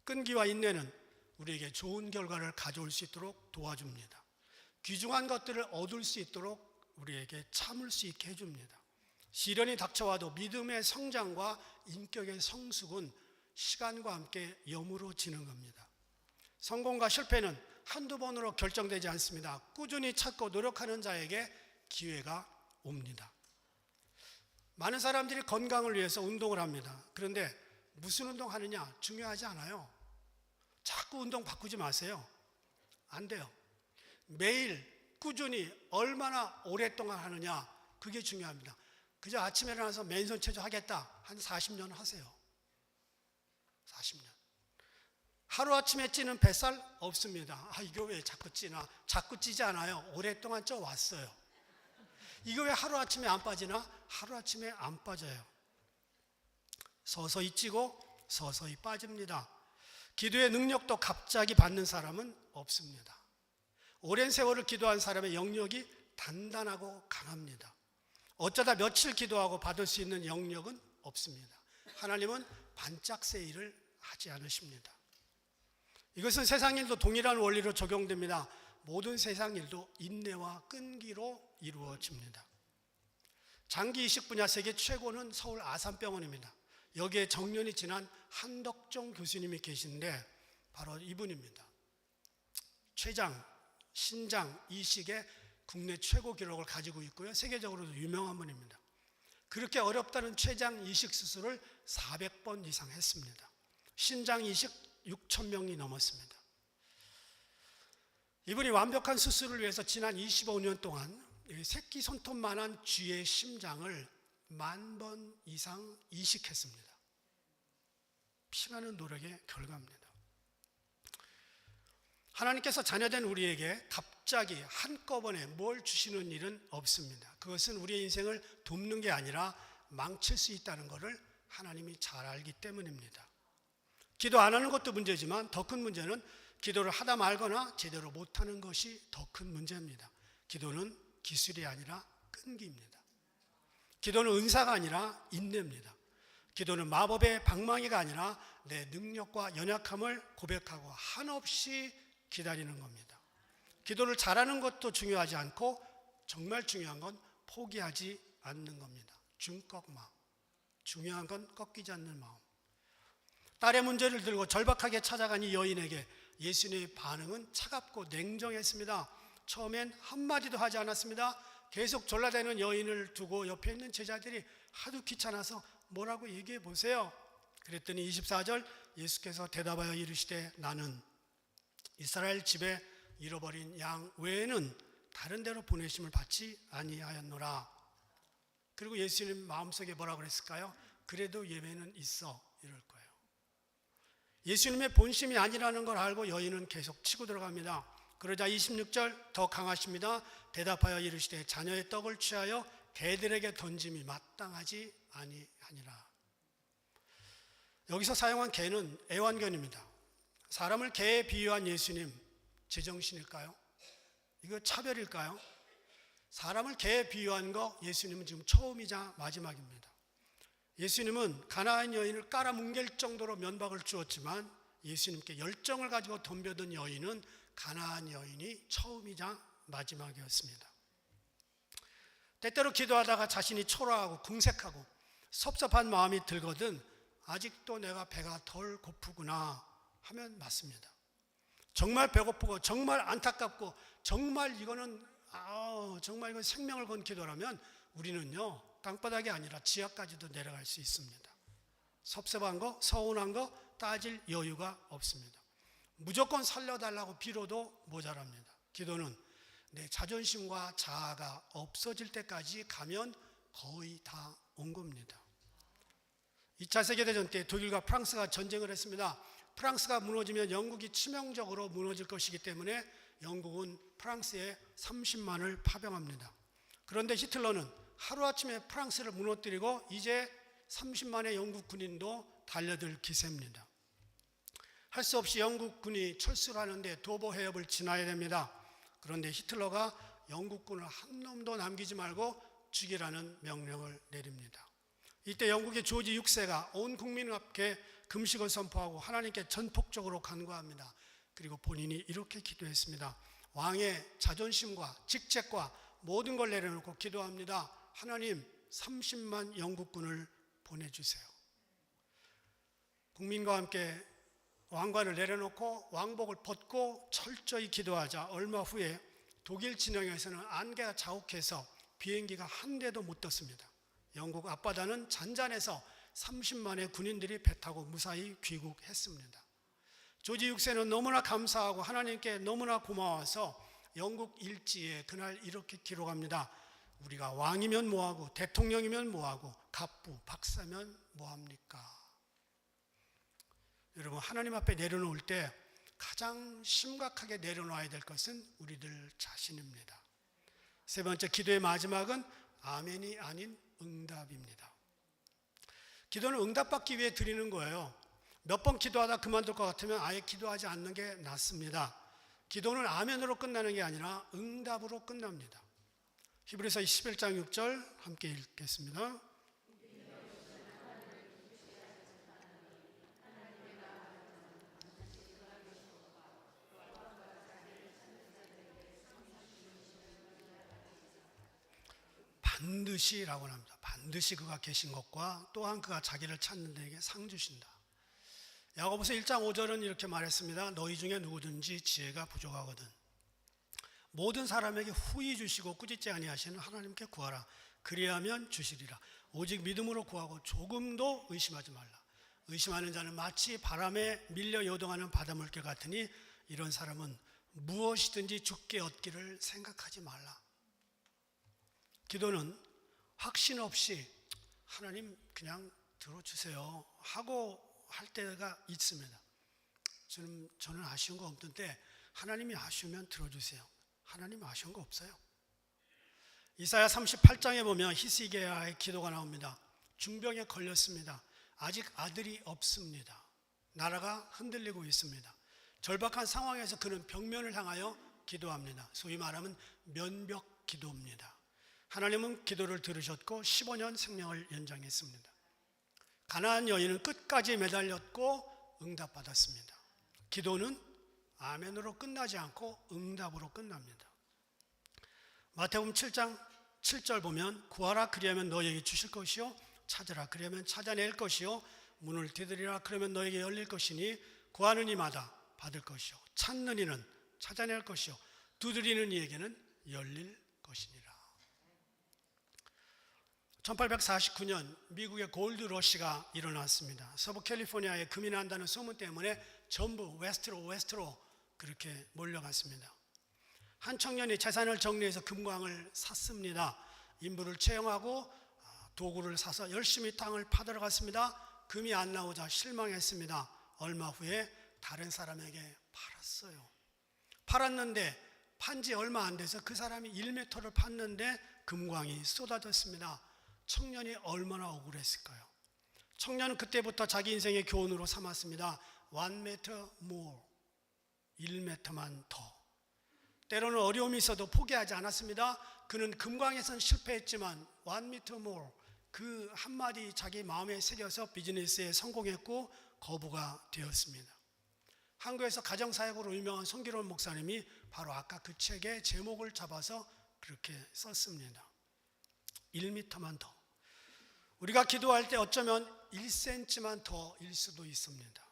끈기와 인내는 우리에게 좋은 결과를 가져올 수 있도록 도와줍니다. 귀중한 것들을 얻을 수 있도록 우리에게 참을 수 있게 해줍니다. 시련이 닥쳐와도 믿음의 성장과 인격의 성숙은 시간과 함께 여물어지는 겁니다. 성공과 실패는 한두 번으로 결정되지 않습니다. 꾸준히 찾고 노력하는 자에게 기회가 옵니다. 많은 사람들이 건강을 위해서 운동을 합니다. 그런데 무슨 운동하느냐 중요하지 않아요. 자꾸 운동 바꾸지 마세요. 안 돼요. 매일 꾸준히 얼마나 오랫동안 하느냐 그게 중요합니다. 그저 아침에 일어나서 맨손 체조 하겠다 한 40년 하세요. 40년. 하루아침에 찌는 뱃살 없습니다. 이거 왜 자꾸 찌나? 자꾸 찌지 않아요. 오랫동안 쪄 왔어요. 이거 왜 하루아침에 안 빠지나? 하루아침에 안 빠져요. 서서히 찌고 서서히 빠집니다. 기도의 능력도 갑자기 받는 사람은 없습니다. 오랜 세월을 기도한 사람의 영역이 단단하고 강합니다. 어쩌다 며칠 기도하고 받을 수 있는 영역은 없습니다. 하나님은 반짝 세일을 하지 않으십니다. 이것은 세상 일도 동일한 원리로 적용됩니다. 모든 세상 일도 인내와 끈기로 이루어집니다. 장기 이식 분야 세계 최고는 서울 아산병원입니다. 여기에 정년이 지난 한덕종 교수님이 계신데 바로 이분입니다. 췌장, 신장 이식의 국내 최고 기록을 가지고 있고요. 세계적으로도 유명한 분입니다. 그렇게 어렵다는 췌장 이식 수술을 400번 이상 했습니다. 신장 이식 6,000명이 넘었습니다. 이분이 완벽한 수술을 위해서 지난 25년 동안 새끼 손톱만한 쥐의 심장을 10,000번 이상 이식했습니다. 피나는 노력의 결과입니다. 하나님께서 자녀된 우리에게 갑자기 한꺼번에 뭘 주시는 일은 없습니다. 그것은 우리의 인생을 돕는 게 아니라 망칠 수 있다는 것을 하나님이 잘 알기 때문입니다. 기도 안 하는 것도 문제지만 더 큰 문제는 기도를 하다 말거나 제대로 못하는 것이 더 큰 문제입니다. 기도는 기술이 아니라 끈기입니다. 기도는 은사가 아니라 인내입니다. 기도는 마법의 방망이가 아니라 내 능력과 연약함을 고백하고 한없이 기다리는 겁니다. 기도를 잘하는 것도 중요하지 않고 정말 중요한 건 포기하지 않는 겁니다. 중꺾 마음. 중요한 건 꺾이지 않는 마음. 딸의 문제를 들고 절박하게 찾아간 이 여인에게 예수님의 반응은 차갑고 냉정했습니다. 처음엔 한마디도 하지 않았습니다. 계속 졸라대는 여인을 두고 옆에 있는 제자들이 하도 귀찮아서 뭐라고 얘기해 보세요. 그랬더니 24절 예수께서 대답하여 이르시되 나는 이스라엘 집에 잃어버린 양 외에는 다른 데로 보내심을 받지 아니하였노라. 그리고 예수님 마음속에 뭐라고 그랬을까요? 그래도 예외는 있어 이럴 거예요. 예수님의 본심이 아니라는 걸 알고 여인은 계속 치고 들어갑니다. 그러자 26절 더 강하십니다. 대답하여 이르시되 자녀의 떡을 취하여 개들에게 던짐이 마땅하지 아니하니라. 여기서 사용한 개는 애완견입니다. 사람을 개에 비유한 예수님 제정신일까요? 이거 차별일까요? 사람을 개에 비유한 거 예수님은 지금 처음이자 마지막입니다. 예수님은 가나안 여인을 깔아뭉갤 정도로 면박을 주었지만 예수님께 열정을 가지고 덤벼든 여인은 가나안 여인이 처음이자 마지막이었습니다. 때때로 기도하다가 자신이 초라하고 궁색하고 섭섭한 마음이 들거든 아직도 내가 배가 덜 고프구나 하면 맞습니다. 정말 배고프고 정말 안타깝고 정말 이거는 정말 이건 생명을 건 기도라면 우리는요 땅바닥이 아니라 지하까지도 내려갈 수 있습니다. 섭섭한 거, 서운한 거 따질 여유가 없습니다. 무조건 살려달라고 빌어도 모자랍니다. 기도는 내 자존심과 자아가 없어질 때까지 가면 거의 다 온 겁니다. 2차 세계대전 때 독일과 프랑스가 전쟁을 했습니다. 프랑스가 무너지면 영국이 치명적으로 무너질 것이기 때문에 영국은 프랑스에 30만을 파병합니다. 그런데 히틀러는 하루아침에 프랑스를 무너뜨리고 이제 30만의 영국 군인도 달려들 기세입니다. 할 수 없이 영국군이 철수를 하는데 도보 해협을 지나야 됩니다. 그런데 히틀러가 영국군을 한 놈도 남기지 말고 죽이라는 명령을 내립니다. 이때 영국의 조지 6세가 온 국민 앞에 금식을 선포하고 하나님께 전폭적으로 간구합니다. 그리고 본인이 이렇게 기도했습니다. 왕의 자존심과 직책과 모든 걸 내려놓고 기도합니다. 하나님 30만 영국군을 보내주세요. 국민과 함께 왕관을 내려놓고 왕복을 벗고 철저히 기도하자 얼마 후에 독일 진영에서는 안개가 자욱해서 비행기가 한 대도 못 떴습니다. 영국 앞바다는 잔잔해서 30만의 군인들이 배 타고 무사히 귀국했습니다. 조지 6세는 너무나 감사하고 하나님께 너무나 고마워서 영국 일지에 그날 이렇게 기록합니다. 우리가 왕이면 뭐하고 대통령이면 뭐하고 갑부 박사면 뭐합니까? 여러분 하나님 앞에 내려놓을 때 가장 심각하게 내려놔야 될 것은 우리들 자신입니다. 세 번째 기도의 마지막은 아멘이 아닌 응답입니다. 기도는 응답받기 위해 드리는 거예요. 몇 번 기도하다 그만둘 것 같으면 아예 기도하지 않는 게 낫습니다. 기도는 아멘으로 끝나는 게 아니라 응답으로 끝납니다. 히브리서 11장 6절 함께 읽겠습니다. 반드시라고 합니다. 반드시 그가 계신 것과 또한 그가 자기를 찾는 데에게 상 주신다. 야고보서 1장 5절은 이렇게 말했습니다. 너희 중에 누구든지 지혜가 부족하거든 모든 사람에게 후히 주시고 꾸짖지 아니하시는 하나님께 구하라. 그리하면 주시리라. 오직 믿음으로 구하고 조금도 의심하지 말라. 의심하는 자는 마치 바람에 밀려 요동하는 바닷물개 같으니 이런 사람은 무엇이든지 주께 얻기를 생각하지 말라. 기도는 확신 없이 하나님 그냥 들어주세요 하고 할 때가 있습니다. 저는 아쉬운 거 없는데 하나님이 아쉬우면 들어주세요. 하나님 아쉬운 거 없어요. 이사야 38장에 보면 히스기야의 기도가 나옵니다. 중병에 걸렸습니다. 아직 아들이 없습니다. 나라가 흔들리고 있습니다. 절박한 상황에서 그는 벽면을 향하여 기도합니다. 소위 말하면 면벽 기도입니다. 하나님은 기도를 들으셨고 15년 생명을 연장했습니다. 가나안 여인은 끝까지 매달렸고 응답받았습니다. 기도는 아멘으로 끝나지 않고 응답으로 끝납니다. 마태복음 7장 7절 보면 구하라 그리하면 너희에게 주실 것이요 찾으라 그리하면 찾아낼 것이요 문을 두드리라 그러면 너희에게 열릴 것이니 구하는 이마다 받을 것이요 찾는 이는 찾아낼 것이요 두드리는 이에게는 열릴 것이니라. 1849년 미국의 골드 러시가 일어났습니다. 서부 캘리포니아에 금이 난다는 소문 때문에 전부 웨스트로 그렇게 몰려갔습니다. 한 청년이 재산을 정리해서 금광을 샀습니다. 인부를 채용하고 도구를 사서 열심히 땅을 파들어 갔습니다. 금이 안 나오자 실망했습니다. 얼마 후에 다른 사람에게 팔았어요. 팔았는데 판지 얼마 안 돼서 그 사람이 1m를 팠는데 금광이 쏟아졌습니다. 청년이 얼마나 억울했을까요? 청년은 그때부터 자기 인생의 교훈으로 삼았습니다. 1m more, 1m만 더. 때로는 어려움이 있어도 포기하지 않았습니다. 그는 금광에선 실패했지만 1m more, 그 한마디 자기 마음에 새겨서 비즈니스에 성공했고 거부가 되었습니다. 한국에서 가정사역으로 유명한 성기론 목사님이 바로 아까 그 책의 제목을 잡아서 그렇게 썼습니다. 1m만 더. 우리가 기도할 때 어쩌면 1cm만 더일 수도 있습니다.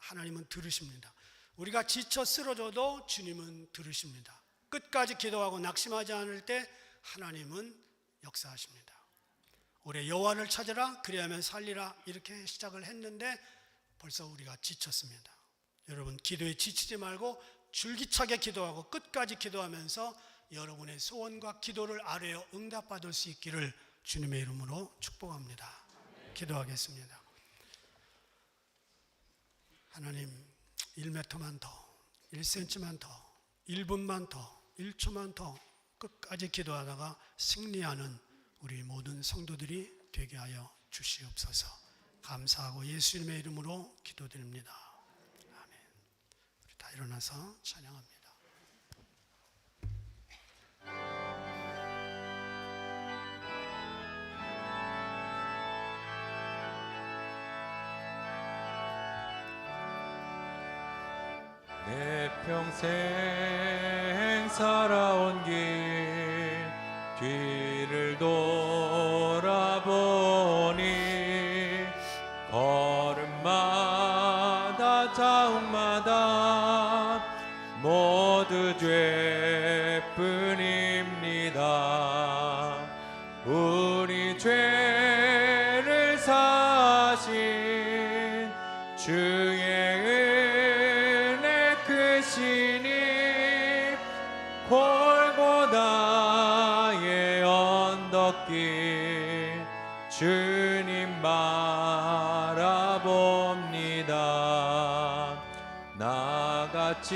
하나님은 들으십니다. 우리가 지쳐 쓰러져도 주님은 들으십니다. 끝까지 기도하고 낙심하지 않을 때 하나님은 역사하십니다. 올해 여호와를 찾으라 그리하면 살리라 이렇게 시작을 했는데 벌써 우리가 지쳤습니다. 여러분 기도에 지치지 말고 줄기차게 기도하고 끝까지 기도하면서 여러분의 소원과 기도를 아뢰어 응답받을 수 있기를 주님의 이름으로 축복합니다. 기도하겠습니다. 하나님 1m만 더, 1cm만 더, 1분만 더, 1초만 더 끝까지 기도하다가 승리하는 우리 모든 성도들이 되게 하여 주시옵소서. 감사하고 예수님의 이름으로 기도드립니다. 아멘. 우리 다 일어나서 찬양합니다. 내 평생 살아온 길 뒤를 돌아보니 걸음마다 자욱마다 모두 죄뿐입니다. 우리 죄를 사신 주의 골고다의 언덕길 주님 바라봅니다. 나같이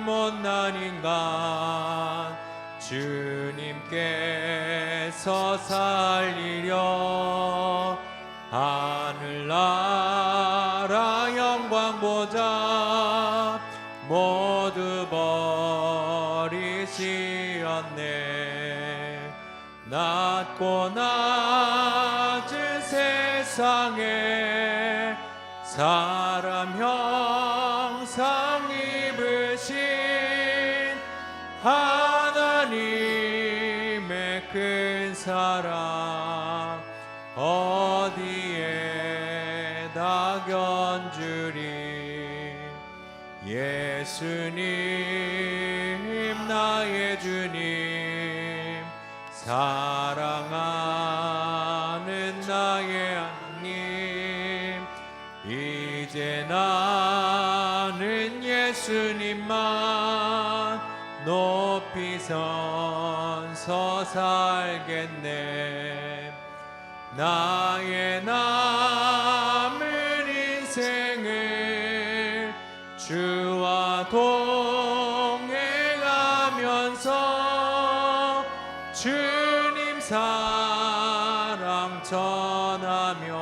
못난 인간 주님께서 살리려 하늘나라 영광 보자 모두 버리시었네. 낮고 낮은 세상에 사람 형상 입으신 하나님의 큰 사랑 어디에다 견주리. 예수님 나의 주님 사랑하는 나의 하나님 이제 나는 예수님만 높이 선서 살겠네. 나의 남은 인생을 주와 동행하면서 주님 사랑 전하며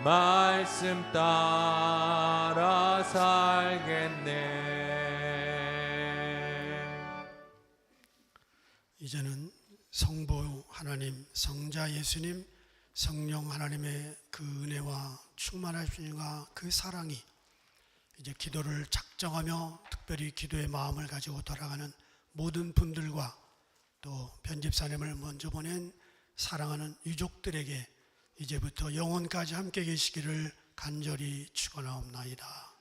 말씀 따라 살겠네. 이제는 성부 하나님, 성자 예수님, 성령 하나님의 그 은혜와 충만하심과 그 사랑이 이제 기도를 작정하며 특별히 기도의 마음을 가지고 돌아가는 모든 분들과 또 편집사님을 먼저 보낸 사랑하는 유족들에게 이제부터 영원까지 함께 계시기를 간절히 축원하옵나이다.